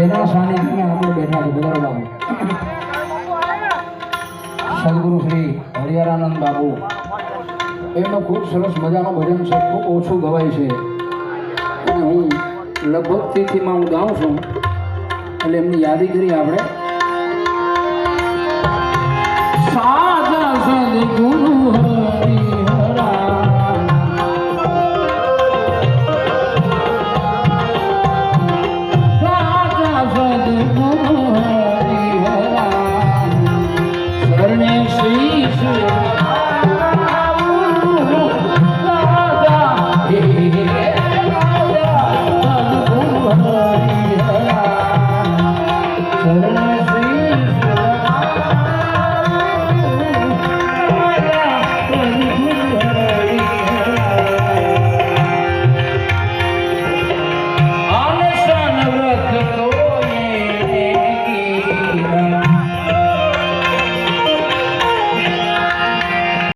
એના સાનિધ્યમાં આપણે બેઠા છે બધારો બાબુ સદગુરુ શ્રી હરિહરાનંદ બાબુ એમનો ખૂબ સરસ મજાનો ભજન છે ખૂબ ઓછું ગવાય છે અને હું લગભગ તિથિમાં હું ગાઉં છું એટલે એમની યાદી કરી આપણે સાજા સદગુરુ